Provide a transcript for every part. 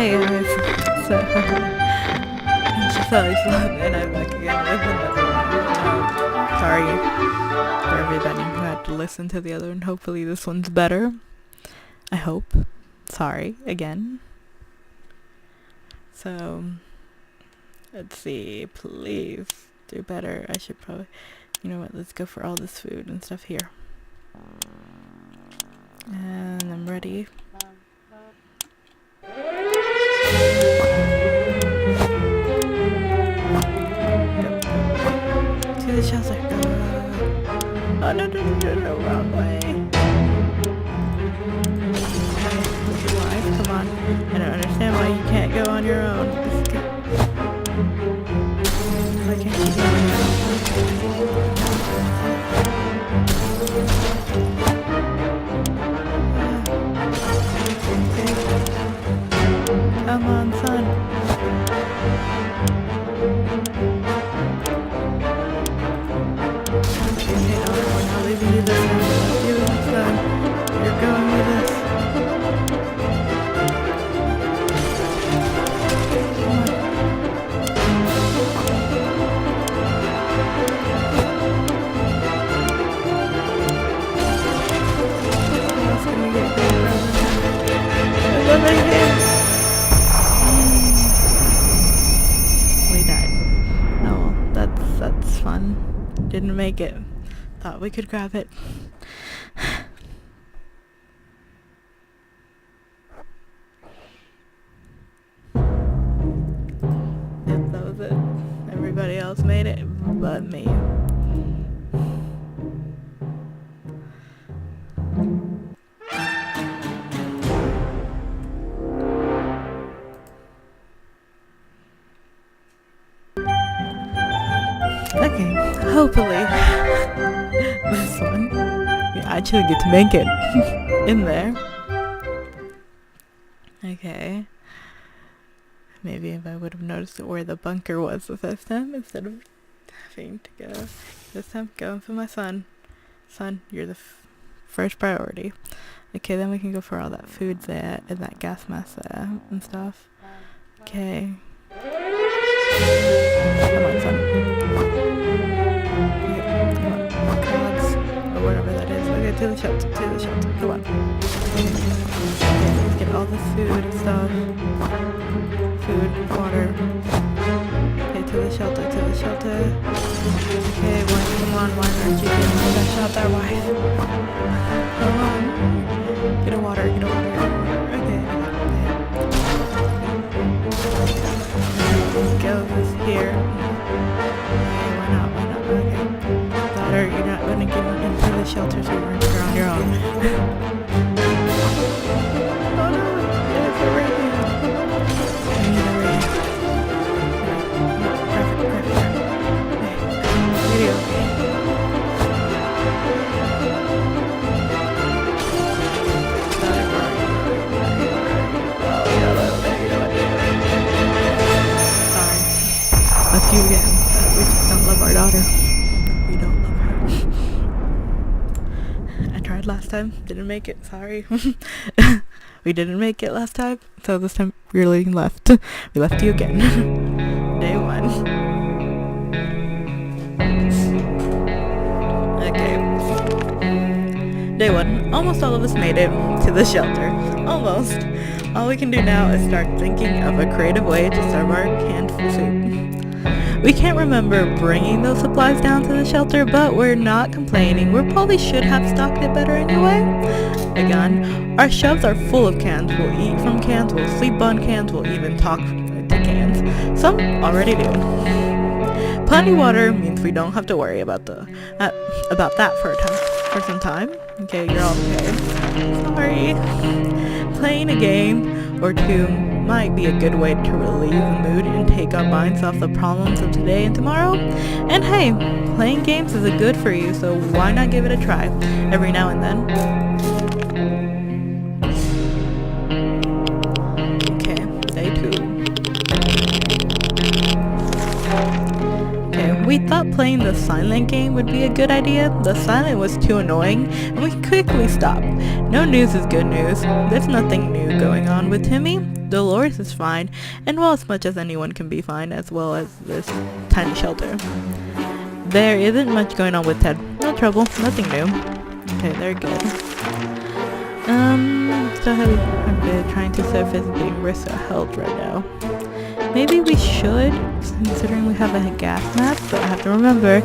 Hey guys, so it's GiselleHlove, and I'm back again with another one. Sorry for everybody who had to listen to the other one. Hopefully this one's better. I hope. Sorry again. So let's see. Please do better. I should probably. You know what? Let's go for all this food and stuff here. And I'm ready. To the shelter. Oh no, wrong way. Why? Come on. I don't understand why you can't go on your own. Why can't you go on your own? Come on, son. Okay, no, we're not leaving you this time. You this time. You're going with us. What else can we get going on? What are they doing? We died. Oh, well, that's fun. Didn't make it. Thought we could grab it. Yep, that was it. Everybody else made it but me. Okay, hopefully this one we actually get to make it in there. Okay. Maybe if I would have noticed where the bunker was the first time instead of having to go this time. Going for my son. Son, you're the first priority. Okay, then we can go for all that food there and that gas mask there and stuff. Okay. Come on, son. Or whatever that is. Okay, to the shelter, come on. Okay, let's get all this food and stuff. Food, water. Okay, to the shelter. Okay, come on, why aren't you getting all that shot there, wife? Come on. Get a water. Okay. Let's go this here. Okay, why not? Okay. Daughter, you're not gonna get into the shelter, so you're on your own. Oh no, there's a radio. I need a radio. Grab it. Radio. Sorry. Left you again. We just don't love our daughter. We don't love her. I tried last time. Didn't make it. Sorry. We didn't make it last time. So this time we really left. We left you again. Day one. Okay. Day one. Almost all of us made it to the shelter. Almost. All we can do now is start thinking of a creative way to serve our canned soup. We can't remember bringing those supplies down to the shelter, but we're not complaining. We probably should have stocked it better anyway. Again, our shelves are full of cans. We'll eat from cans, we'll sleep on cans, we'll even talk to cans. Some already do. Plenty water means we don't have to worry about that for some time. Okay, you're all okay. Sorry. Playing a game or two might be a good way to relieve the mood and take our minds off the problems of today and tomorrow. And hey, playing games is good for you, so why not give it a try every now and then? Okay, day 2. Okay, we thought playing playing the silent game would be a good idea. The silent was too annoying, and we quickly stopped. No news is good news. There's nothing new going on with Timmy. Dolores is fine, and well, as much as anyone can be fine, as well as this tiny shelter. There isn't much going on with Ted. No trouble, nothing new. Okay, they're good. Still have been trying to surface being risk our health right now. Maybe we should, considering we have a gas mask, but I have to remember,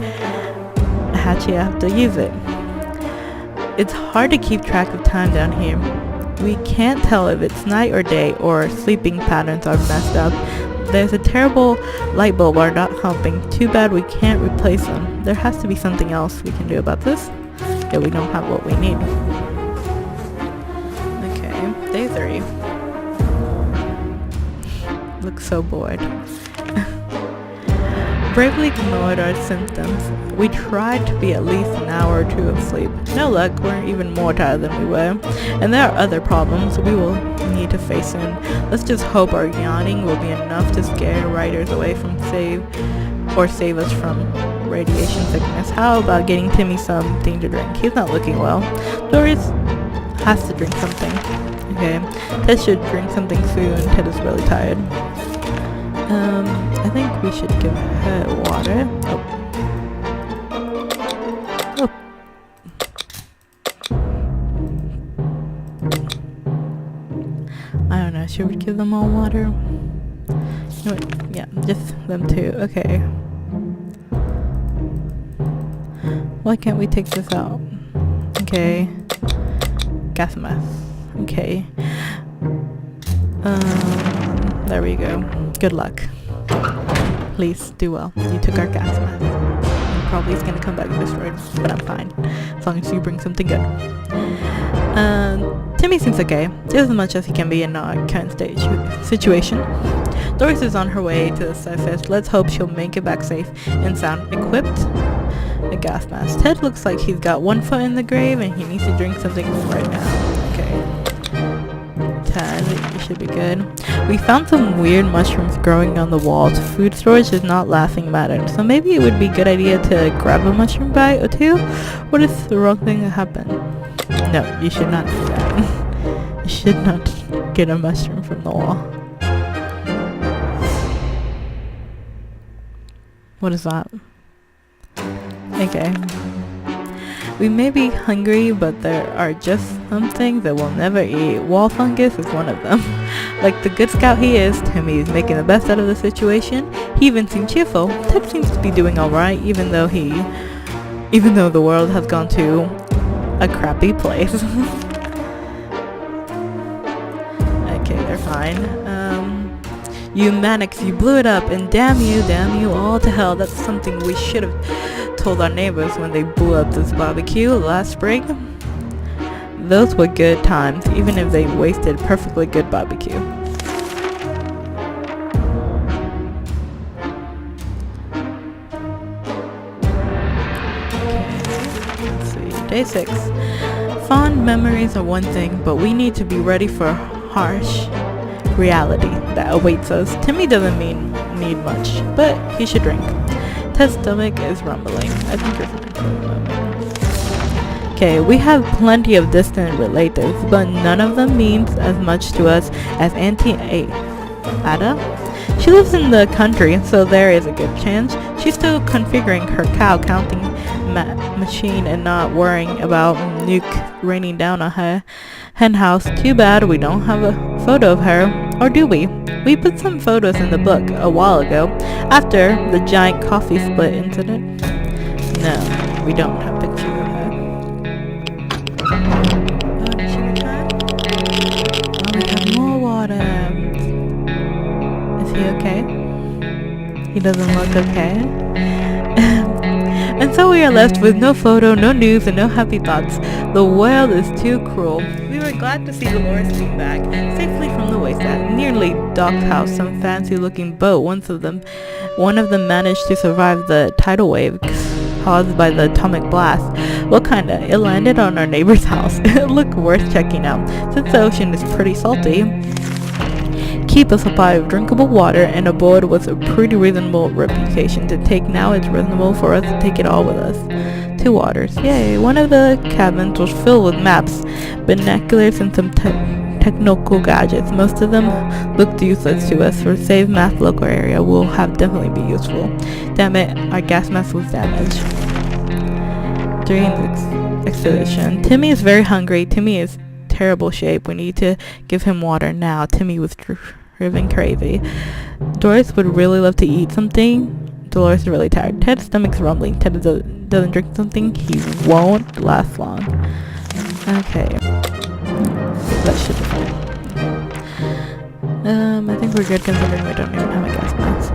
actually I have to use it. It's hard to keep track of time down here. We can't tell if it's night or day, or sleeping patterns are messed up. There's a terrible light bulb are not helping. Too bad we can't replace them. There has to be something else we can do about this. Yeah, we don't have what we need. Okay, day 3. Look so bored. Bravely ignored our symptoms. We tried to be at least an hour or 2 of sleep. No luck, we're even more tired than we were. And there are other problems we will need to face soon. Let's just hope our yawning will be enough to scare riders away from save us from radiation sickness. How about getting Timmy something to drink? He's not looking well. Doris has to drink something. Okay, Ted should drink something soon. Ted is really tired. I think we should give her water. Oh. I don't know, should we give them all water? You know what? Yeah, just them 2. Okay. Why can't we take this out? Okay. Gas mask. Okay. There we go. Good luck. Please do well. You took our gas mask. Probably is gonna come back destroyed, but I'm fine. As long as you bring something good. Timmy seems okay. As much as he can be in our current situation. Doris is on her way to the surface. Let's hope she'll make it back safe and sound. Equipped a gas mask. Ted looks like he's got one foot in the grave and he needs to drink something right now. Okay. Ted, you should be good. We found some weird mushrooms growing on the walls. Food storage is not laughing matter, so maybe it would be a good idea to grab a mushroom bite or 2. What if the wrong thing happened? No, you should not do that. You should not get a mushroom from the wall. What is that? Okay. We may be hungry, but there are just some things that we'll never eat. Wall fungus is one of them. Like the good scout he is, Timmy is making the best out of the situation. He even seemed cheerful. Ted seems to be doing alright, even though the world has gone to a crappy place. Okay, they're fine. You Mannix, you blew it up, and damn you all to hell. That's something we should have told our neighbors when they blew up this barbecue last spring. Those were good times, even if they wasted perfectly good barbecue. Okay, let's see. Day 6. Fond memories are one thing, but we need to be ready for harsh reality that awaits us. Timmy doesn't need much, but he should drink. Ted's stomach is rumbling. I think you're fine for the moment. Okay, we have plenty of distant relatives, but none of them means as much to us as Auntie Ada. She lives in the country, so there is a good chance she's still configuring her cow counting machine and not worrying about nuke raining down on her hen house. Too bad we don't have a photo of her, or do we? We put some photos in the book a while ago, after the giant coffee split incident. No, we don't have pictures of her. Oh, did she return? Oh, we have more water. Is he okay? He doesn't look okay. And so we are left with no photo, no news, and no happy thoughts. The world is too cruel. We were glad to see Dolores being back, safely from the wasteland, nearly docked house, some fancy-looking boat. One of them managed to survive the tidal wave caused by the atomic blast. What kinda? It landed on our neighbor's house. It looked worth checking out, since the ocean is pretty salty. keep a supply of drinkable water and a boat with a pretty reasonable reputation to take. Now it's reasonable for us to take it all with us. 2 waters. Yay. One of the cabins was filled with maps, binoculars, and some technical gadgets. Most of them looked useless to us. For safe math local area will have definitely be useful. Damn it, our gas mask was damaged during the expedition. Timmy is very hungry. Timmy is terrible shape. We need to give him water now. Timmy was driven crazy. Doris would really love to eat something. Dolores is really tired. Ted's stomach's rumbling. Ted doesn't drink something. He won't last long. Okay. That should be fine. I think we're good considering we don't even have a gas mask.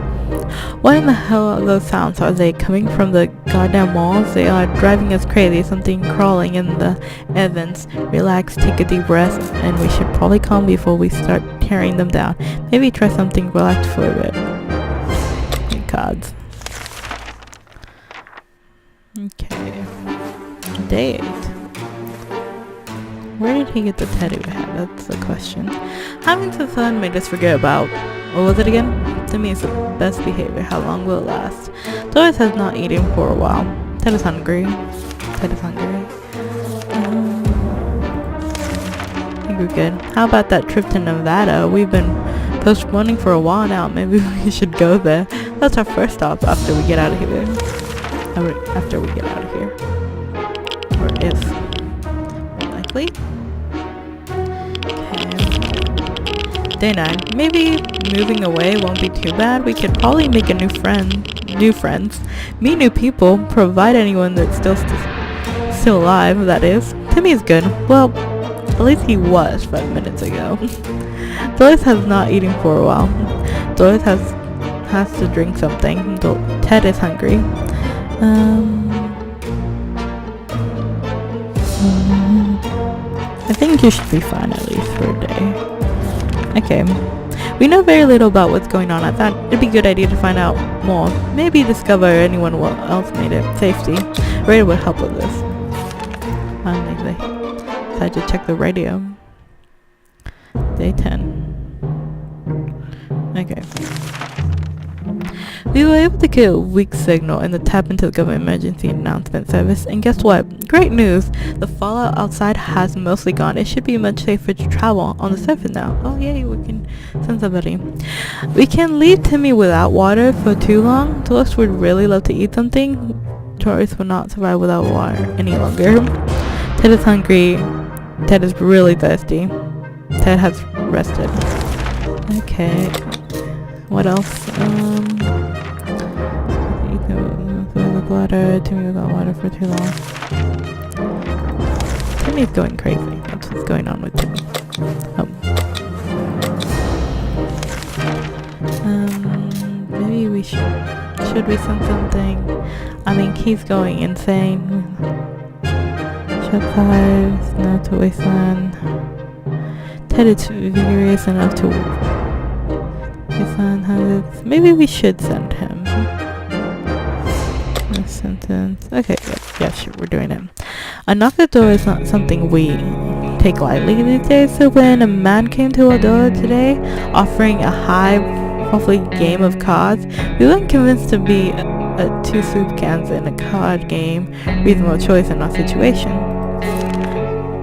What in the hell are those sounds? Are they coming from the goddamn walls? They are driving us crazy. Something crawling in the heavens. Relax, take a deep breath, and we should probably calm before we start tearing them down. Maybe try something relaxed for a bit. Gods. Okay. Day 8. Where did he get the teddy bear? That's the question. Having some fun made us forget about... What was it again? Timmy is the best behavior. How long will it last? Doris has not eaten for a while. Ted is hungry. Ted is hungry. I think we're good. How about that trip to Nevada? We've been postponing for a while now. Maybe we should go there. That's our first stop after we get out of here. After we get out of here. Or if. Likely. Day 9. Maybe moving away won't be too bad. We could probably make a new friends, meet new people, provide anyone that's still alive, that is. Timmy's good. Well, at least he was 5 minutes ago. Doris has not eaten for a while. Doris has to drink something. Ted is hungry. I think you should be fine at least for a day. Okay. We know very little about what's going on. I thought it'd be a good idea to find out more. Maybe discover anyone else made it. Safety. Radio would help with this. Finally, they decided to check the radio. Day 10. Okay. We were able to get a weak signal and to tap into the government emergency announcement service. And guess what? Great news! The fallout outside has mostly gone. It should be much safer to travel on the surface now. Oh yay, we can send somebody. We can leave Timmy without water for too long. Dolores would really love to eat something. Doris will not survive without water any longer. Ted is hungry. Ted is really thirsty. Ted has rested. Okay. What else? Water. Timmy without water for too long. Timmy's going crazy. That's what's going on with Timmy. Maybe we should we send something? I mean, he's going insane. Shut fires, no to wasteland. Ted is vigorous enough to wasteland hazards. Maybe we should send him. Sentence. Okay, good. Yeah, sure, we're doing it. A knock at the door is not something we take lightly these days, so when a man came to our door today, offering a high, hopefully game of cards, we weren't convinced to be a 2 soup cans in a card game reasonable choice in our situation.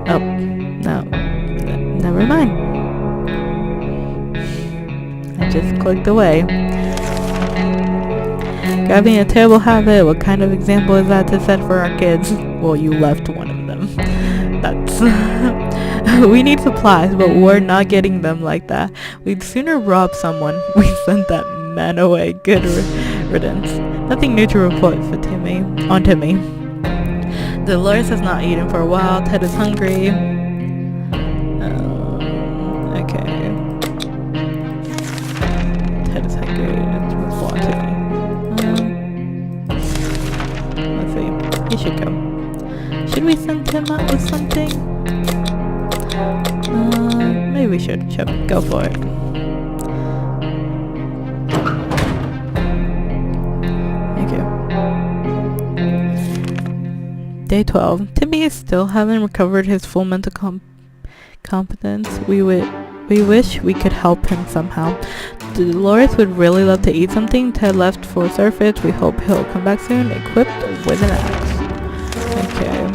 Oh, no. Never mind. I just clicked away. Grabbing a terrible habit. What kind of example is that to set for our kids? Well, you left one of them. That's... We need supplies, but we're not getting them like that. We'd sooner rob someone. We sent that man away. Good riddance. Nothing new to report for Timmy. On Timmy. Dolores has not eaten for a while. Ted is hungry. Okay. Ted is hungry. Let's move on to Timmy. Let's see. He should go. Should we send him out with something? Maybe we should. Sure. Go for it. Okay. Day 12. Timmy still hasn't recovered his full mental competence. We We wish we could help him somehow. Dolores would really love to eat something. Ted left for surface. We hope he'll come back soon, equipped with an axe. Okay.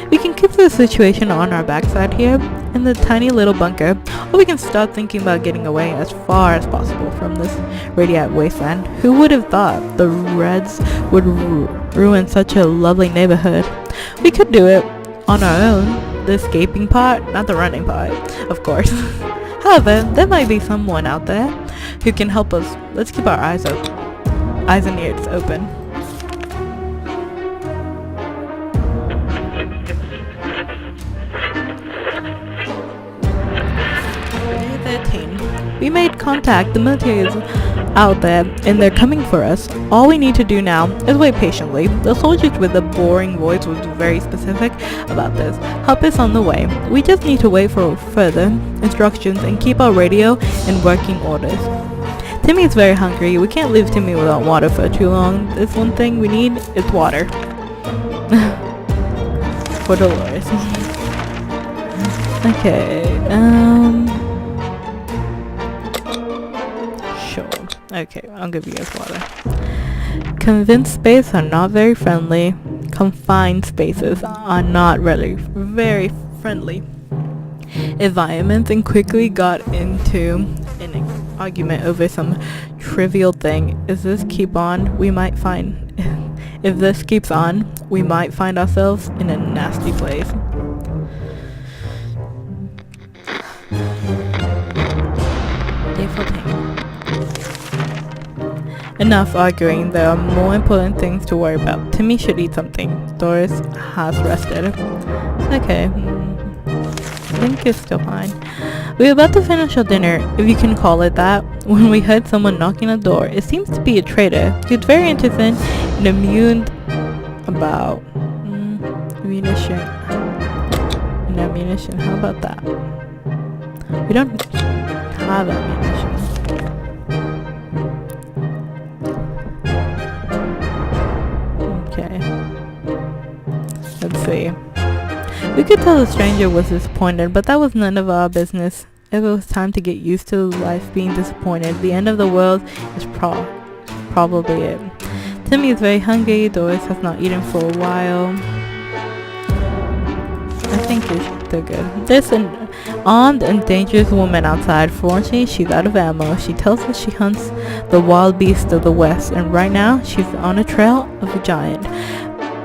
We can keep the situation on our backside here, in the tiny little bunker, or we can start thinking about getting away as far as possible from this radiant wasteland. Who would have thought the Reds would ruin such a lovely neighborhood? We could do it on our own, the escaping part, not the running part, of course. However, there might be someone out there who can help us. Let's keep our eyes and ears open. Day 13. We made contact. The military is out there and they're coming for us. All we need to do now is wait patiently. The soldiers with the boring voice was very specific about this. Help is on the way. We just need to wait for further instructions and keep our radio in working orders. Timmy is very hungry. We can't leave Timmy without water for too long. This one thing we need is water. For Dolores. Okay, sure. Okay, I'll give you guys water. Convinced spaces are not very friendly. Confined spaces are not really very friendly environments, and quickly got into an argument over some trivial thing. If this keeps on, we might find ourselves in a nasty place. Day 14. Enough arguing. There are more important things to worry about. Timmy should eat something. Doris has rested. Okay. I think it's still fine. We were about to finish our dinner, if you can call it that, when we heard someone knocking on the door. It seems to be a trader. He was very interested and immune about ammunition. How about that? We don't have ammunition. Okay. Let's see. We could tell the stranger was disappointed, but that was none of our business. It was time to get used to life being disappointed. The end of the world is probably it. Timmy is very hungry. Doris has not eaten for a while. I think they're good. There's an armed and dangerous woman outside. Fortunately, she's out of ammo. She tells us she hunts the wild beasts of the west, and right now she's on a trail of a giant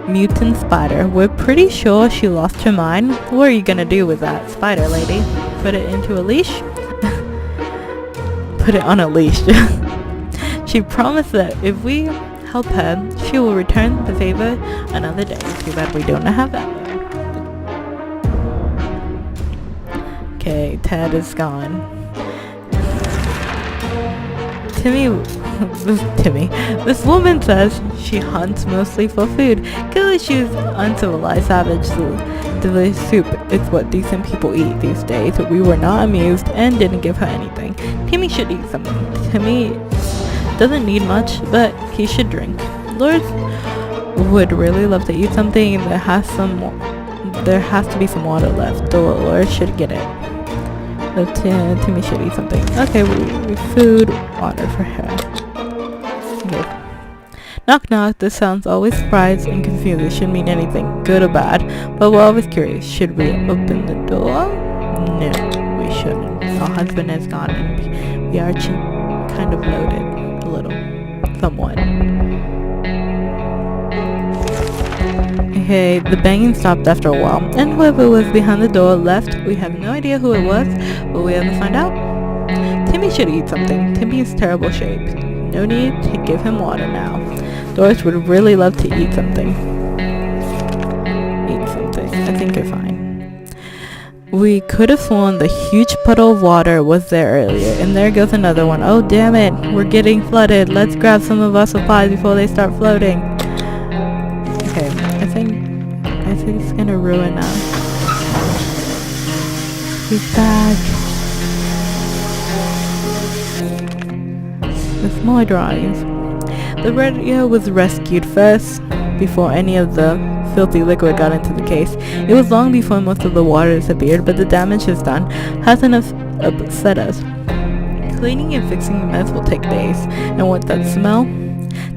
mutant spider. We're pretty sure she lost her mind. What are you gonna do with that spider, lady? Put it into a leash? Put it on a leash. She promised that if we help her, she will return the favor another day. Too bad we don't have that. Okay, Ted is gone. This woman says she hunts mostly for food. Clearly she's uncivilized savage. Delicious soup is what decent people eat these days. We were not amused and didn't give her anything. Timmy should eat something. Timmy doesn't need much, but he should drink. Lord would really love to eat something. There has to be some water left. Dolores should get it. Timmy should eat something. Okay, we food, water for her. Okay. Knock knock. This sounds always surprised and confused. It shouldn't mean anything, good or bad. But we're always curious. Should we open the door? No, we shouldn't. Our husband has gone and we are kind of loaded. A little. Somewhat. Okay, the banging stopped after a while, and whoever was behind the door left. We have no idea who it was. Will we ever find out? Timmy should eat something. Timmy is terrible shape. No need to give him water now. Doris would really love to eat something. I think you're fine. We could have sworn the huge puddle of water was there earlier, and there goes another one. Oh damn it, we're getting flooded. Let's grab some of our supplies before they start floating. Okay, I think it's gonna ruin us. He's back. With more drawings. The radio was rescued first before any of the filthy liquid got into the case. It was long before most of the water disappeared, but the damage is done. upset us. Cleaning and fixing the mess will take days, and with that smell,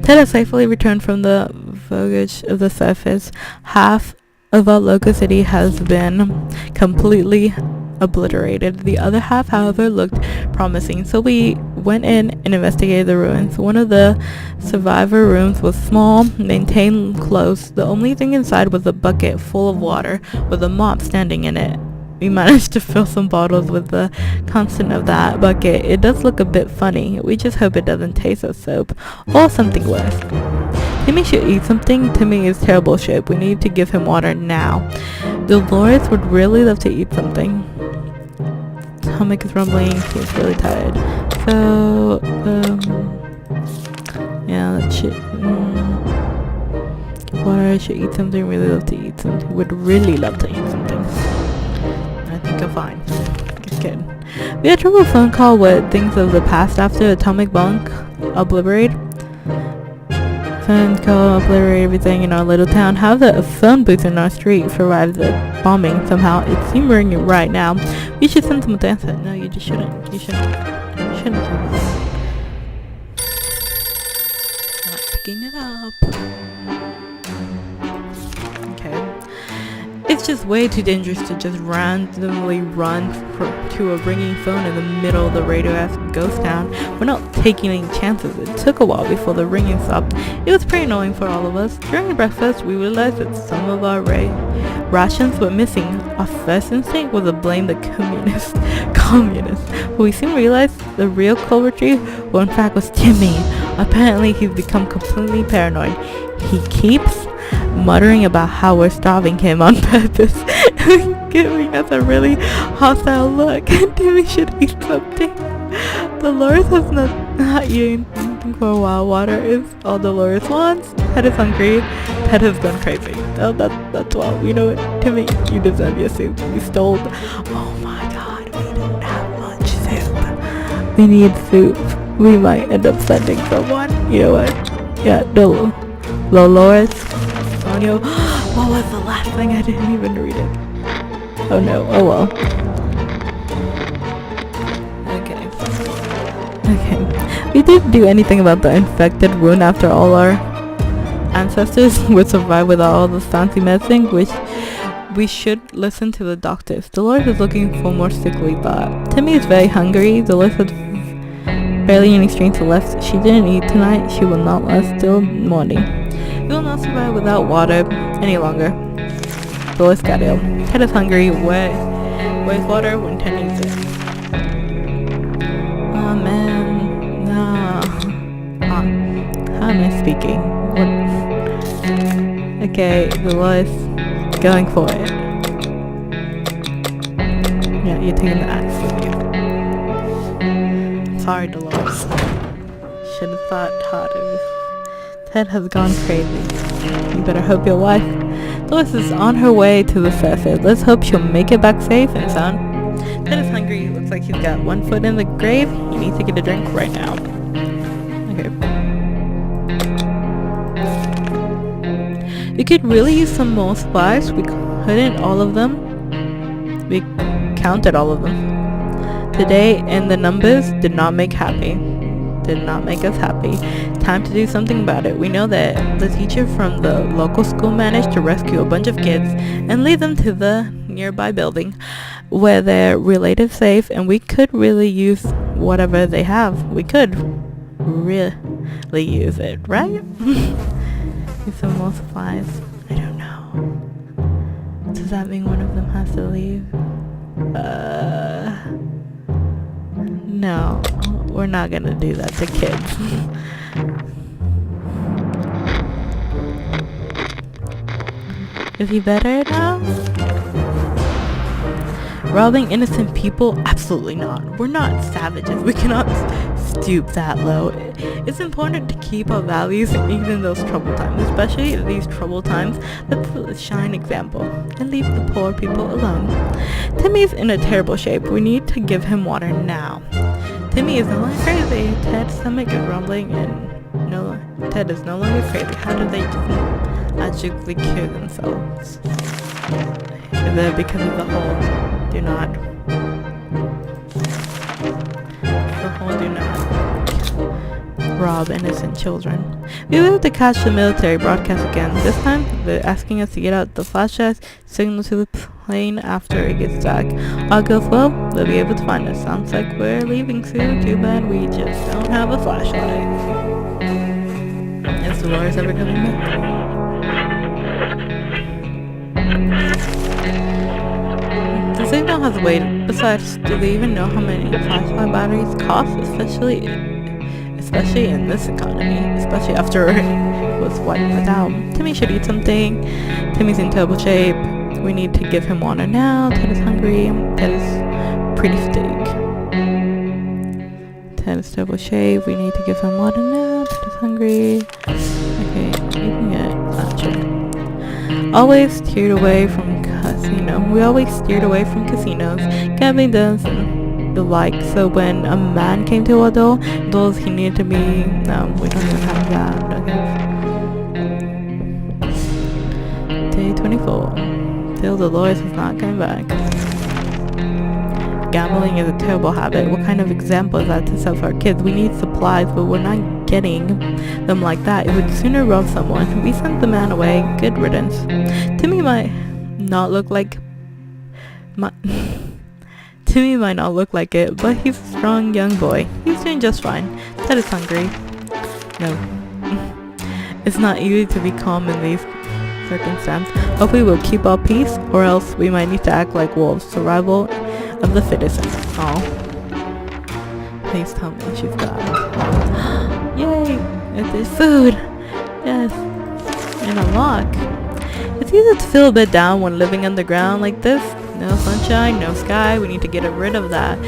Ted has safely returned from the voyage of the surface. Half of our local city has been completely obliterated. The other half, however, looked promising, so we went in and investigated the ruins. One of the survivor rooms was small, maintained close. The only thing inside was a bucket full of water with a mop standing in it. We managed to fill some bottles with the constant of that bucket. It does look a bit funny. We just hope it doesn't taste of soap or something worse. Timmy should eat something. Timmy is terrible shape. We need to give him water now. Dolores would really love to eat something. Stomach is rumbling. He's really tired. So, yeah, that shit. Water, should eat something. Really love to eat something. Would really love to eat something. I think I'm fine. Just kidding. We had trouble phone call with things of the past after atomic bomb obliterated. Phone call obliterate everything in our little town. How the phone booth in our street survived the bombing somehow. It seems ringing right now. We should send someone to answer. No, you just shouldn't. You shouldn't. You shouldn't. Not picking it up. Okay. It's just way too dangerous to just randomly run to a ringing phone in the middle of the radioactive ghost town. We're not taking any chances. It took a while before the ringing stopped. It was pretty annoying for all of us. During breakfast, we realized that some of our rations were missing. Our first instinct was to blame the communists. But we soon realized the real culprit, well, in fact, was Timmy. Apparently, he's become completely paranoid. He keeps muttering about how we're starving him on purpose, giving us a really hostile look. Timmy should eat something. Dolores has not eaten anything for a while. Water is all Dolores wants. Ted is hungry. Ted has gone crazy. Oh, that's well. You know what, Timmy? You deserve your soup. You stole. Oh my God, we don't have much soup. We need soup. We might end up sending someone. You know what? Yeah, Dolores. What was the last thing? I didn't even read it. Oh no. Oh well. Okay. We didn't do anything about the infected wound after all our ancestors would survive without all the fancy medicine, which we should listen to the doctors. Dolores is looking for more sickly thought. Timmy is very hungry. Dolores has barely any strength left. She didn't eat tonight. She will not last till morning. We will not survive without water any longer. Dolores got ill. Ted is hungry. Where's water when Ted needs it? Oh man, no. How am I speaking? What? Okay, Dolores, going for it. Yeah, you're taking the axe with you. Sorry, Dolores. Should have thought harder. Ted has gone crazy. You better hope your wife, Dolores, is on her way to the surface. Let's hope she'll make it back safe and sound. Ted is hungry. Looks like he's got one foot in the grave. He needs to get a drink right now. Okay. We could really use some more supplies. We couldn't all of them. We counted all of them today, and the numbers did not make us happy. Time to do something about it. We know that the teacher from the local school managed to rescue a bunch of kids and lead them to the nearby building where their relatives safe, and we could really use whatever they have. We could really use it, right? Use some more supplies. I don't know. Does that mean one of them has to leave? No, we're not gonna do that to kids. Is he better now? Robbing innocent people? Absolutely not. We're not savages. We cannot stoop that low. It's important to keep our values even in those troubled times, especially in these troubled times. Let's shine example and leave the poor people alone. Timmy's in a terrible shape. We need to give him water now. Timmy is no longer crazy. Ted's stomach is rumbling and Ted is no longer crazy. How did they just magically cure themselves? Is it because of the whole do not rob innocent children. We were able to catch the military broadcast again. This time, they're asking us to get out the flashlights, signal to the plane after it gets dark. All goes well, they'll be able to find us. Sounds like we're leaving soon. Too bad we just don't have a flashlight. Is Dolores ever coming back? The signal has waited. Besides, do they even know how many flashlight batteries cost? Especially in this economy. Especially after it was wiped out. Timmy should eat something. Timmy's in terrible shape. We need to give him water now. Ted is hungry. Ted is pretty steak. Ted is terrible shape. We need to give him water now. Ted is hungry. Okay, you can get sure. Always steered away from casino. We always steered away from casinos, gambling dens, and the like. So when a man came to our door, those he needed to be. No, we don't even have that. Okay. Day 24. Still, Dolores is not coming back. Gambling is a terrible habit. What kind of example is that to set for our kids? We need supplies, but we're not getting them like that. It would sooner rob someone. We sent the man away. Good riddance. Timmy might not look like Timmy might not look like it, but he's a strong young boy. He's doing just fine. Ted is hungry. No. It's not easy to be calm in these circumstances. Hopefully we'll keep our peace, or else we might need to act like wolves. Survival of the fittest. Oh. Please tell me she's got it. Yay! There's food! Yes. And a lock. It's easy to feel a bit down when living underground like this. No sunshine, no sky. We need to get rid of that.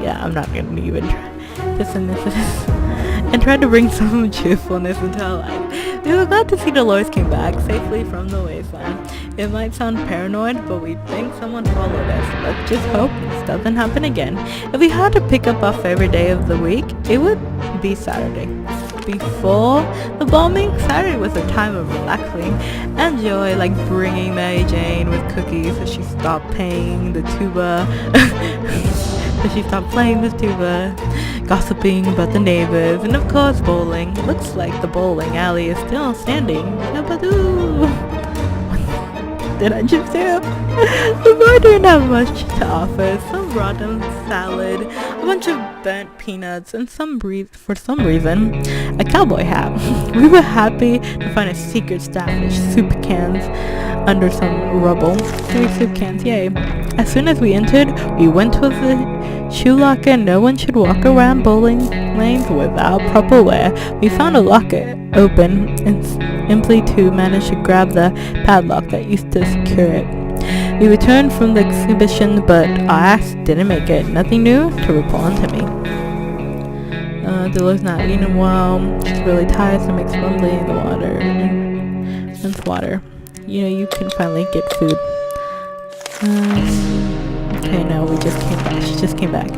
Yeah, I'm not gonna even try. And try to bring some cheerfulness into our life. We were glad to see Dolores came back safely from the wasteland. It might sound paranoid, but we think someone followed us. Let's just hope this doesn't happen again. If we had to pick up our favorite day of the week, it would be Saturday. Before the bombing, Saturday was a time of relaxing and joy, like bringing Mary Jane with cookies so she stopped playing the tuba. Gossiping about the neighbors, and of course bowling. Looks like the bowling alley is still standing. Yabadoo! Did I just do? The bar didn't have much to offer. Some brought them salad, a bunch of burnt peanuts, and for some reason, a cowboy hat. We were happy to find a secret stash of soup cans under some rubble. 3 soup cans, yay. As soon as we entered, we went to the shoe locker. No one should walk around bowling lanes without proper wear. We found a locker open and simply to manage to grab the padlock that used to secure it. We returned from the exhibition, but our ass didn't make it. Nothing new to report on Timmy. Dolores not eating well. She's really tired, so makes rumbling in the water. And water. You know, you can finally get food. Okay, no, we just came back. She just came back.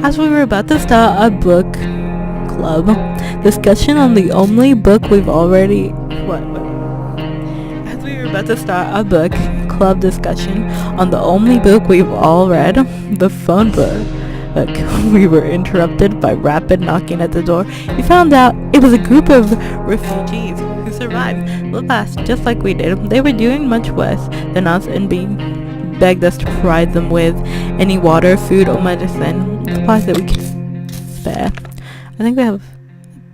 As we were about to start a book club discussion on the only book we've already... As we were about to start a book club discussion on the only book we've all read, the phone book. We were interrupted by rapid knocking at the door. We found out it was a group of refugees who survived the last, just like we did. They were doing much worse than us and begged us to provide them with any water, food, or medicine supplies that we could spare. I think they have a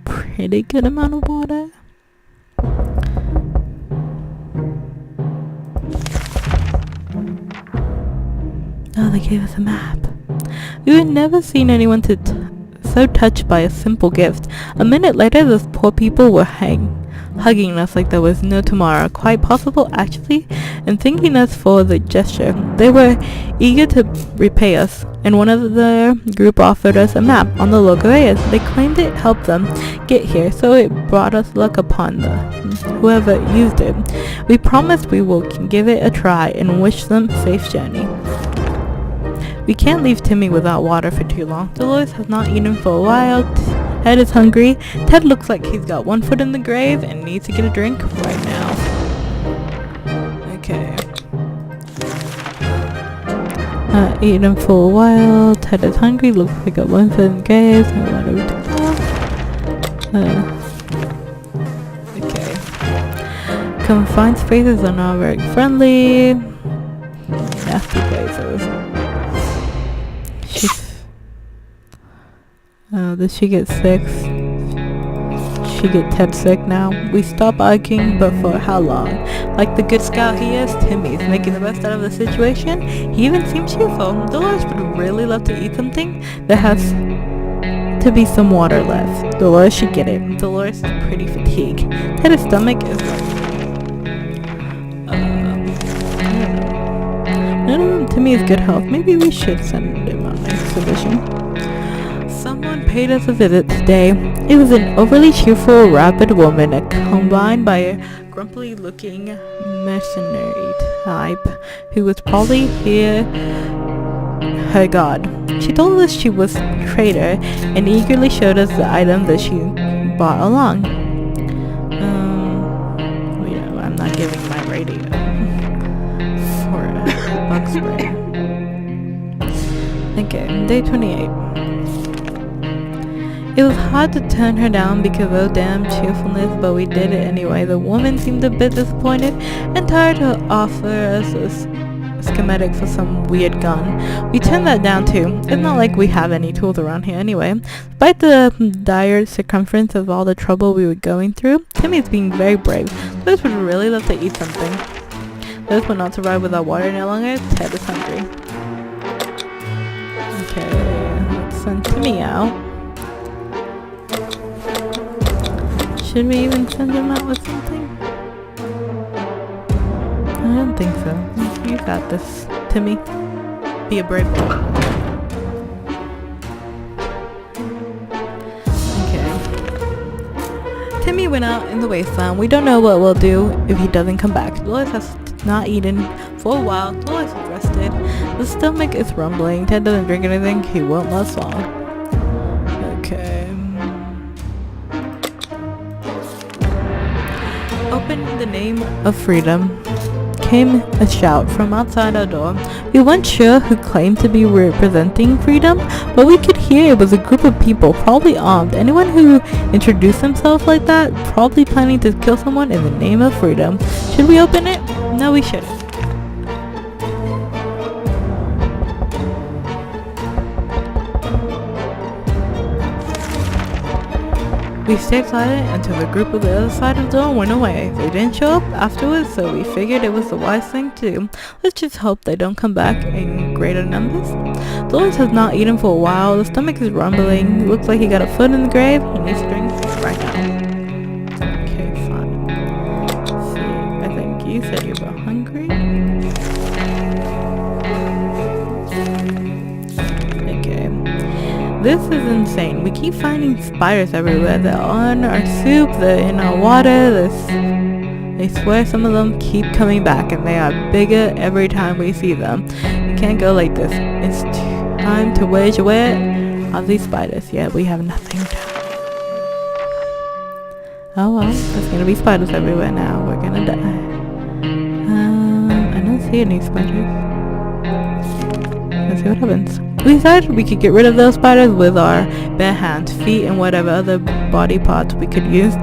pretty good amount of water. Oh, they gave us a map. We had never seen anyone so touched by a simple gift. A minute later, those poor people were hugging us like there was no tomorrow. Quite possible, actually, and thanking us for the gesture. They were eager to repay us, and one of the group offered us a map on the local areas. They claimed it helped them get here, so it brought us luck upon whoever used it. We promised we will give it a try and wish them safe journey. We can't leave Timmy without water for too long. Dolores has not eaten for a while. Ted is hungry. Ted looks like he's got one foot in the grave and needs to get a drink right now. Okay. Eaten for a while. Ted is hungry. Looks like a one-foot gaze. I want to okay. Confined spaces are not very friendly. Nasty places. Did she get sick? She get Ted sick now. We stop arguing, but for how long? Like the good scout he is, Timmy's making the best out of the situation. He even seems cheerful. Dolores would really love to eat something. There has to be some water left. Dolores should get it. Dolores is pretty fatigued. Ted's stomach is Timmy is good health. Maybe we should send him on an expedition. Someone paid us a visit today. It was an overly cheerful, rapid woman, accompanied by a grumpy-looking mercenary type who was probably her god. She told us she was a trader and eagerly showed us the items that she brought along. I'm not giving my radio for a bug spray. Okay, day 28. It was hard to turn her down because of damn cheerfulness, but we did it anyway. The woman seemed a bit disappointed and tired to offer us a schematic for some weird gun. We turned that down too. It's not like we have any tools around here anyway. Despite the dire circumference of all the trouble we were going through, Timmy's being very brave. Liz would really love to eat something. Liz would not survive without water any longer. Ted is hungry. Okay, let's send Timmy out. Should we even send him out with something? I don't think so. You got this, Timmy. Be a brave boy. Okay. Timmy went out in the wasteland. We don't know what we'll do if he doesn't come back. Dolores has not eaten for a while. Dolores is rested. The stomach is rumbling. Ted doesn't drink anything. He won't last long. Okay. Open in the name of freedom. Came a shout from outside our door. We weren't sure who claimed to be representing freedom, but we could hear it was a group of people, probably armed. Anyone who introduced themselves like that, probably planning to kill someone in the name of freedom. Should we open it? No, we shouldn't. We stayed silent until the group on the other side of the door went away. They didn't show up afterwards, so we figured it was the wise thing to do. Let's just hope they don't come back in greater numbers. Dolores has not eaten for a while. The stomach is rumbling. Looks like he got a foot in the grave. He needs to drink right now. Okay, fine. Let's see. I think you said you were hungry. This is insane. We keep finding spiders everywhere. They're on our soup, they're in our water. They swear some of them keep coming back, and they are bigger every time we see them. We can't go like this. It's time to wage war on these spiders. Yeah, we have nothing to. Oh well, there's gonna be spiders everywhere now. We're gonna die. I don't see any spiders. Let's see what happens. We decided we could get rid of those spiders with our bare hands, feet, and whatever other body parts we could use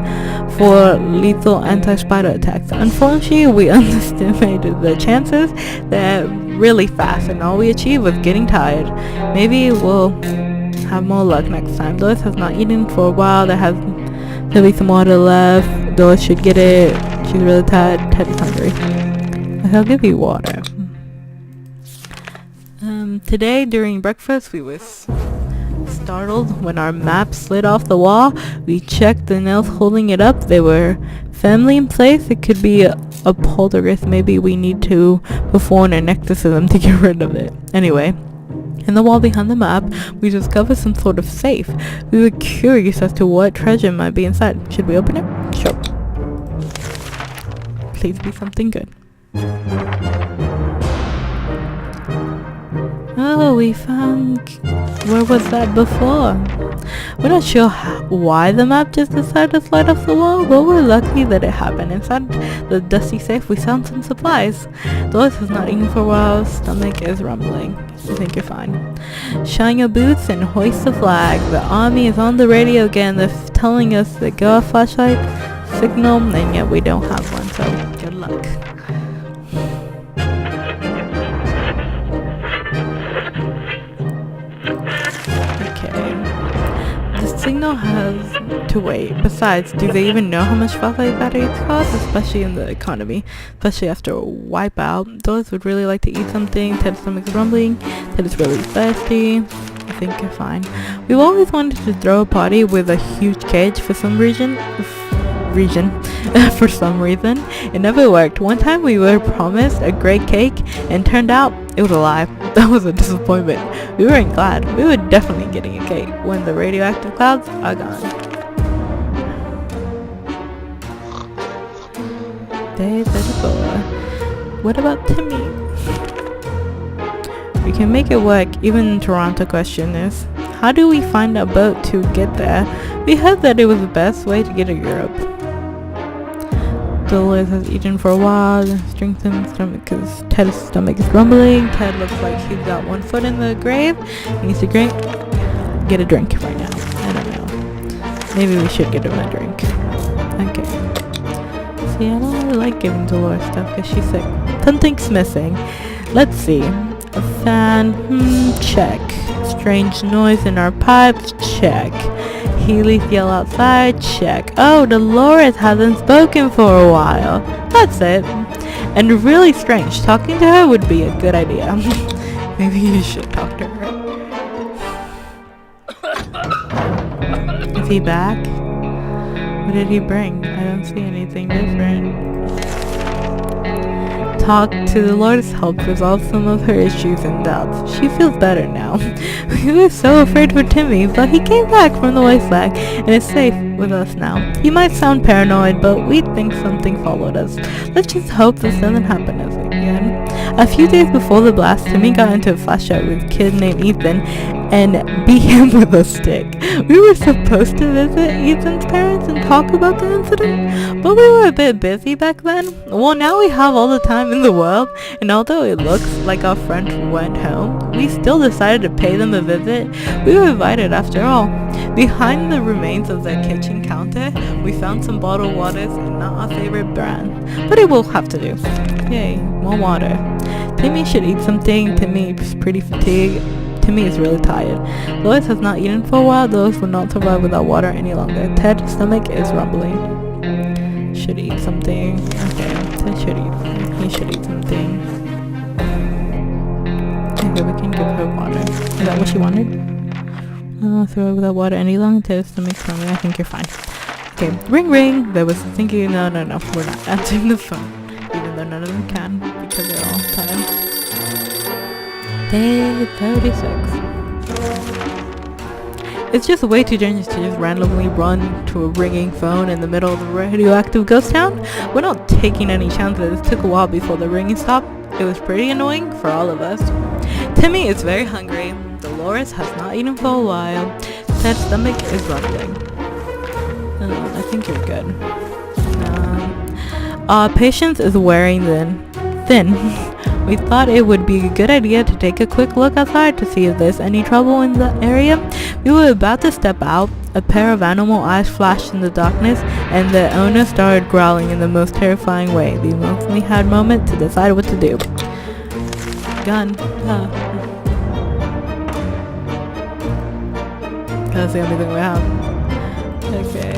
for lethal anti-spider attacks. Unfortunately, we underestimated the chances. They're really fast, and all we achieved was getting tired. Maybe we'll have more luck next time. Doris has not eaten for a while. There has to be some water left. Doris should get it. She's really tired. Ted is hungry. I'll give you water. Today during breakfast we were startled when our map slid off the wall. We checked the nails holding it up. They were firmly in place. It could be a poltergeist. Maybe we need to perform an exorcism to get rid of it. Anyway, in the wall behind the map we discovered some sort of safe. We were curious as to what treasure might be inside. Should we open it? Sure. Please be something good. Oh, we found... Where was that before? We're not sure why the map just decided to slide off the wall, but we're lucky that it happened. Inside the dusty safe, we found some supplies. Doris has not eaten for a while. Stomach is rumbling. I think you're fine. Shine your boots and hoist the flag. The army is on the radio again. They're telling us to go off flashlight signal, and yet we don't have one, so good luck. Signal has to wait. Besides, do they even know how much flashlight batteries cost? Especially in the economy. Especially after a wipeout. Doris would really like to eat something. Ted's stomach's rumbling. Ted is really thirsty. I think you're fine. We've always wanted to throw a party with a huge cage for some reason. For some reason. It never worked. One time we were promised a great cake and turned out it was a lie. That was a disappointment. We weren't glad. We were definitely getting a cake when the radioactive clouds are gone. Day 34. What about Timmy? We can make it work. Even Toronto question is, how do we find a boat to get there? We heard that it was the best way to get to Europe. Dolores has eaten for a while, strengthened stomach because Ted's stomach is rumbling. Ted looks like he's got one foot in the grave. He needs to get a drink right now. I don't know. Maybe we should get him a drink. Okay. See, I don't really like giving Dolores stuff because she's sick. Something's missing. Let's see. A fan. Check. Strange noise in our pipes. Check. Healy's yell outside. Check. Oh, Dolores hasn't spoken for a while. That's it. And really strange. Talking to her would be a good idea. Maybe you should talk to her. Is he back? What did he bring? I don't see anything different. Talk to Dolores helped resolve some of her issues and doubts. She feels better now. We were so afraid for Timmy, but he came back from the white flag and is safe with us now. He might sound paranoid, but we think something followed us. Let's just hope this doesn't happen again. A few days before the blast, Timmy got into a flashlight with a kid named Ethan and beat him with a stick. We were supposed to visit Ethan's parents and talk about the incident, but we were a bit busy back then. Well, now we have all the time in the world, and although it looks like our friend went home, we still decided to pay them a visit. We were invited after all. Behind the remains of the kitchen counter, we found some bottled waters and not our favorite brand, but it will have to do. Yay, more water. Timmy should eat something. Timmy's pretty fatigued. Timmy is really tired. Lois has not eaten for a while. Lois will not survive without water any longer. Ted's stomach is rumbling. Should eat something. Okay, Ted should eat. He should eat something. Okay, we can give her water. Is that what she wanted? Survive without water any longer. Ted's stomach's rumbling. I think you're fine. Okay, ring ring. There was thinking. No. We're not answering the phone. Even though none of them can because they're all tired. Day 36. It's just way too dangerous to just randomly run to a ringing phone in the middle of the radioactive ghost town. We're not taking any chances. It took a while before the ringing stopped. It was pretty annoying for all of us. Timmy is very hungry. Dolores has not eaten for a while. Ted's stomach is rumbling. I think you're good. Patience is wearing thin. We thought it would be a good idea to take a quick look outside to see if there's any trouble in the area. We were about to step out. A pair of animal eyes flashed in the darkness, and the owner started growling in the most terrifying way. We only had a moment to decide what to do. Gun. That's the only thing we have. Okay.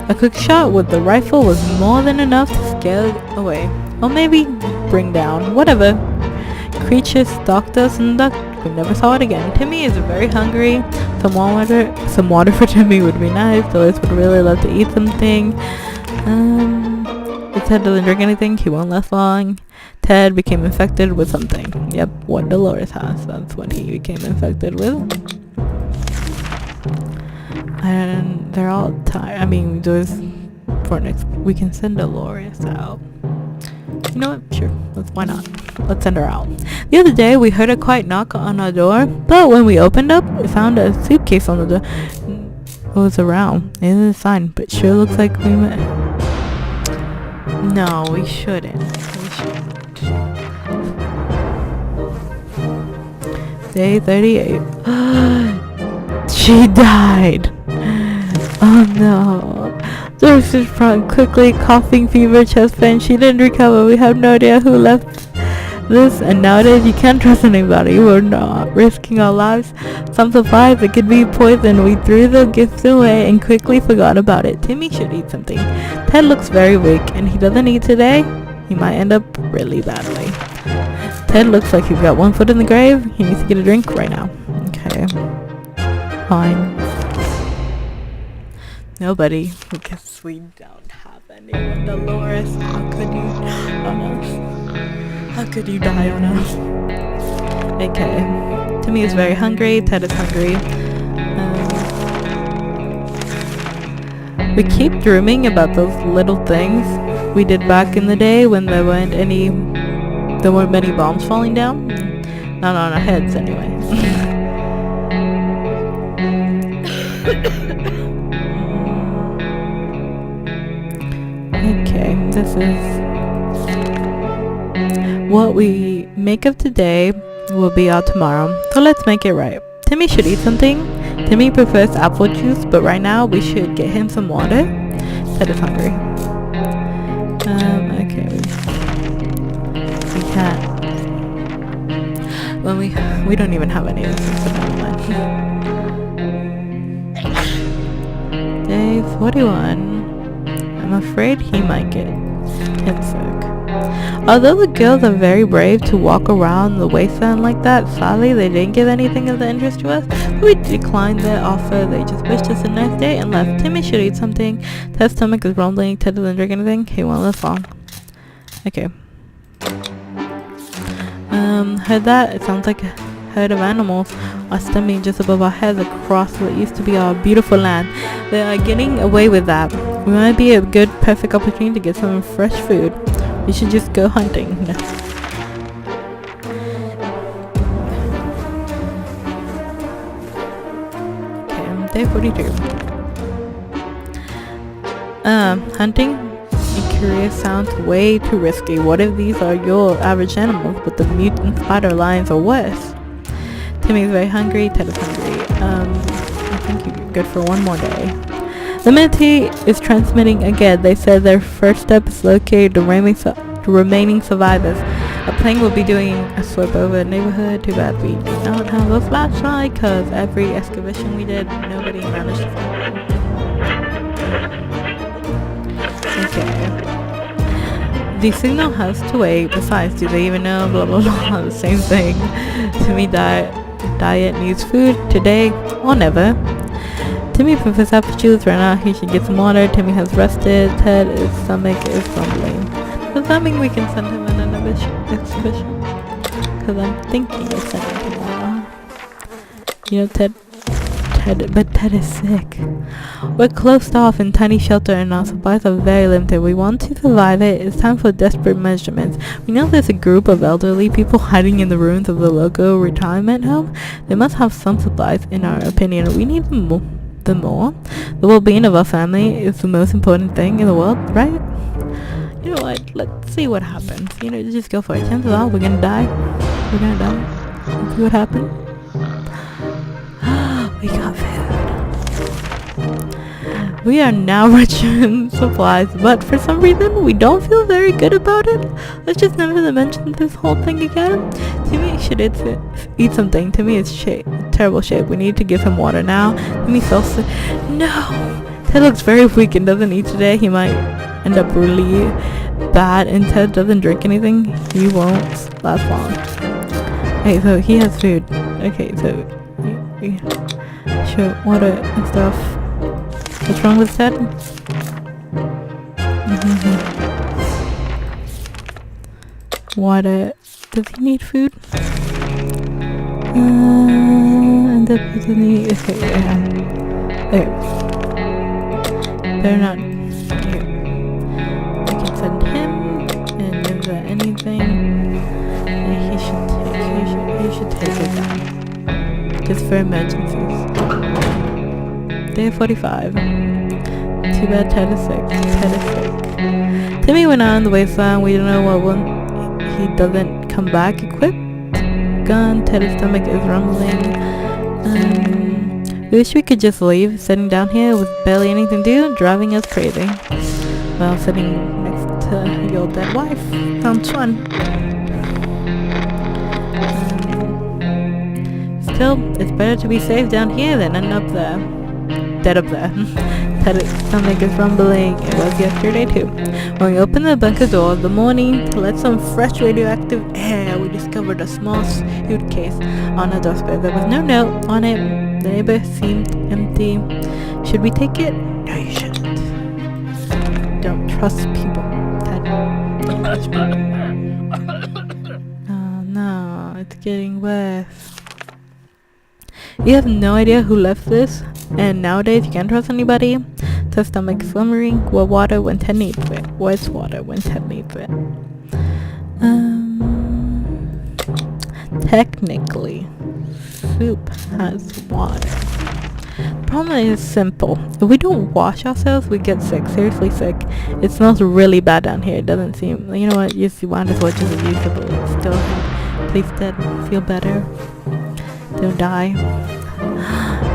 A quick shot with the rifle was more than enough to scare it away. Or maybe bring down. Whatever. Creature stalked us and we never saw it again. Timmy is very hungry. Some water for Timmy would be nice. Dolores would really love to eat something. If Ted doesn't drink anything, he won't last long. Ted became infected with something. Yep, what Dolores has. That's what he became infected with. And they're all tired. I mean, for next, we can send Dolores out. You know what? Sure. Why not? Let's send her out. The other day, we heard a quiet knock on our door, but when we opened up, we found a suitcase on the door. It was around. It is a sign, but sure looks like we met. No, we shouldn't. We shouldn't. Day 38. She died. Oh no. Doris is front quickly, coughing, fever, chest pain. She didn't recover. We have no idea who left this, and nowadays you can't trust anybody. We're not risking our lives. Some supplies, it could be poison. We threw the gifts away and quickly forgot about it. Timmy should eat something. Ted looks very weak, and he doesn't eat today. He might end up really badly. Ted looks like he's got one foot in the grave. He needs to get a drink right now. Okay. Fine. Nobody, because we don't have anyone. Dolores, how could you die on us? How could you die on us? Okay. Timmy is very hungry. Ted is hungry. We keep dreaming about those little things we did back in the day when there weren't many bombs falling down. Not on our heads, anyway. Okay, this is what we make of today will be out tomorrow, so let's make it right. Timmy should eat something. Timmy prefers apple juice, but right now we should get him some water. Ted is hungry. Okay, we can't. Well, we don't even have any of this, so never mind. Day 41. I'm afraid he might get sick. Although the girls are very brave to walk around the wasteland like that, sadly they didn't give anything of the interest to us. We declined their offer. They just wished us a nice day and left. Timmy should eat something. Ted's stomach is rumbling. Ted doesn't drink anything. He won't live long. Okay. Heard that? It sounds like a herd of animals are stemming just above our heads across what used to be our beautiful land. They are getting away with that. We might be a good, perfect opportunity to get some fresh food. We should just go hunting. No. Okay, day 42. Hunting? Curious sounds way too risky. What if these are your average animals, but the mutant spider lions are worse? Timmy's very hungry. Ted is hungry. I think you're good for one more day. The Minty is transmitting again. They said their first step is located the remaining survivors. A plane will be doing a swoop over the neighborhood. Too bad we do not have a flashlight, because every excavation we did, nobody managed to find one. Okay. The signal has to wait. Besides, do they even know? Blah blah blah. The same thing. Timmy diet needs food today or never. Timmy prefers apple juice right now. He should get some water. Timmy has rested. Ted's stomach is rumbling. Does that mean we can send him on an exhibition? Because I'm thinking of sending him tomorrow. You know, Ted is sick. We're closed off in tiny shelter and our supplies are very limited. We want to survive it. It's time for desperate measurements. We know there's a group of elderly people hiding in the ruins of the local retirement home. They must have some supplies, in our opinion. We need them more. The well-being of our family is the most important thing in the world, right? You know what? Let's see what happens. You know, just go for it. Chances are we're gonna die. Let's see what happens. We got food. We are now rich in supplies, but for some reason we don't feel very good about it. Let's just never mention this whole thing again. Timmy should eat something. Timmy is terrible shape. We need to give him water now. Timmy's so sick. No! Ted looks very weak and doesn't eat today. He might end up really bad, and Ted doesn't drink anything. He won't last long. Okay, so he has food. Okay, so sure, water and stuff. What's wrong with Ted? Water. Does he need food? And that doesn't need. Okay, yeah. Okay. They're not here. I can send him and move that in. anything that he should take it down. Just for emergencies. Day 45. Too bad Ted is sick. Timmy went out on the wasteland. We don't know what one. He doesn't come back equipped. Gun. Ted's stomach is rumbling. We wish we could just leave. Sitting down here with barely anything to do, driving us crazy. Well, sitting next to your dead wife sounds fun. Still, it's better to be safe down here than end up there. Dead up there. Ted's stomach is rumbling. It was yesterday too. When we opened the bunker door the morning to let some fresh radioactive air, we discovered a small suitcase on the doorstep. There was no note on it. The neighbor seemed empty. Should we take it? No, you shouldn't. Don't trust people, Ted. Don't trust people. Oh no, it's getting worse. You have no idea who left this, and nowadays you can't trust anybody. Ted's stomach slumbering. Well, water when Ted needs it. Where's water when Ted needs it? Technically, soup has water. The problem is simple. If we don't wash ourselves, we get sick. Seriously sick. It smells really bad down here. It doesn't seem. You know what? You might as well just use it, but it's still. Please, Ted, feel better. Don't die.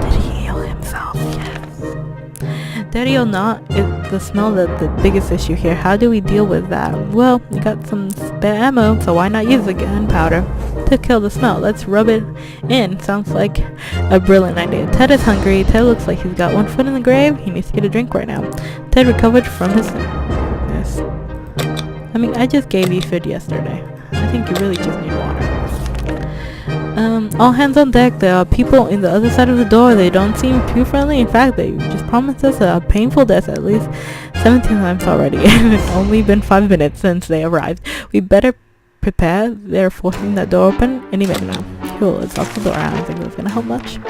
Did he heal himself? Yes. Dirty or not, it's the smell that's the biggest issue here. How do we deal with that? Well, we got some spare ammo, so why not use the gunpowder to kill the smell? Let's rub it in. Sounds like a brilliant idea. Ted is hungry. Ted looks like he's got one foot in the grave. He needs to get a drink right now. Ted recovered from his sickness. I mean, I just gave you food yesterday. I think you really just need water. All hands on deck. There are people in the other side of the door. They don't seem too friendly. In fact, they just promised us a painful death at least 17 times already. And it's only been 5 minutes since they arrived. We better prepare. They're forcing that door open any minute now. Cool, let's lock the door. I don't think that's gonna help much. I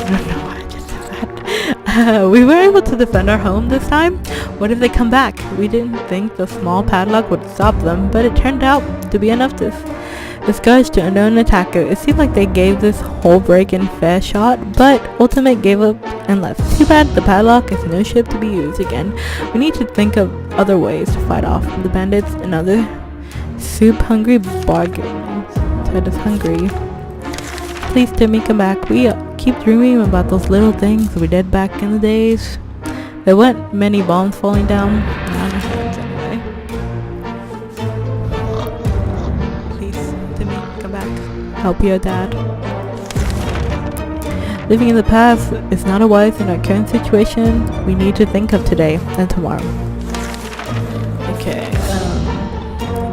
don't know why I just said that. We were able to defend our home this time. What if they come back? We didn't think the small padlock would stop them, but it turned out to be enough to discourage the unknown attacker. It seemed like they gave this whole break-in fair shot, but Ultimate gave up and left. Too bad the padlock is no ship to be used again. We need to think of other ways to fight off the bandits and other soup-hungry bargains. Ted is hungry. Please, Timmy, come back. We keep dreaming about those little things we did back in the days. There weren't many bombs falling down. On our hands anyway. Please, Timmy, come back. Help your dad. Living in the past is not a wise in our current situation. We need to think of today and tomorrow. Okay,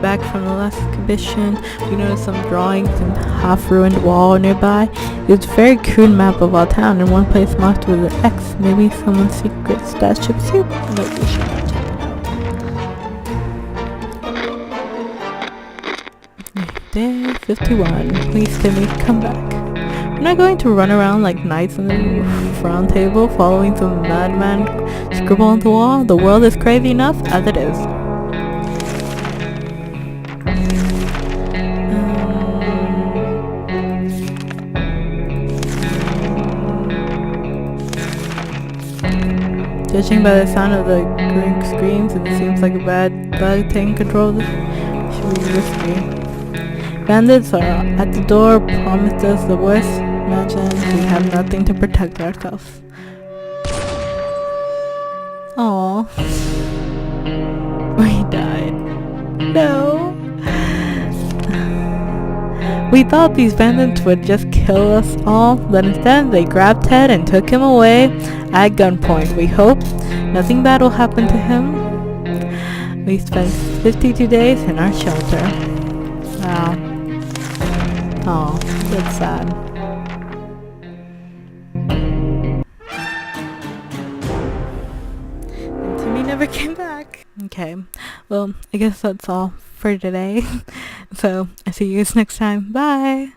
back from the last exhibition, we noticed some drawings and half-ruined wall nearby. It was a very crude map of our town, and one place marked with an X. Maybe someone's secret stash of soup. No, we should not check it out. Day 51. Please, Timmy, come back. We're not going to run around like knights on the round table, following some madman scribble on the wall. The world is crazy enough as it is. Judging by the sound of the screams, it seems like a bad bug taking control of this. Should be risky. Bandits are at the door, promised us the worst. Imagine we have nothing to protect ourselves. Aww. We died. No. We thought these bandits would just kill us all, but instead they grabbed Ted and took him away at gunpoint. We hope nothing bad will happen to him. We spent 52 days in our shelter. Wow. Oh, that's sad. And Timmy never came back. Okay, well, I guess that's all for today. So, I see you guys next time. Bye!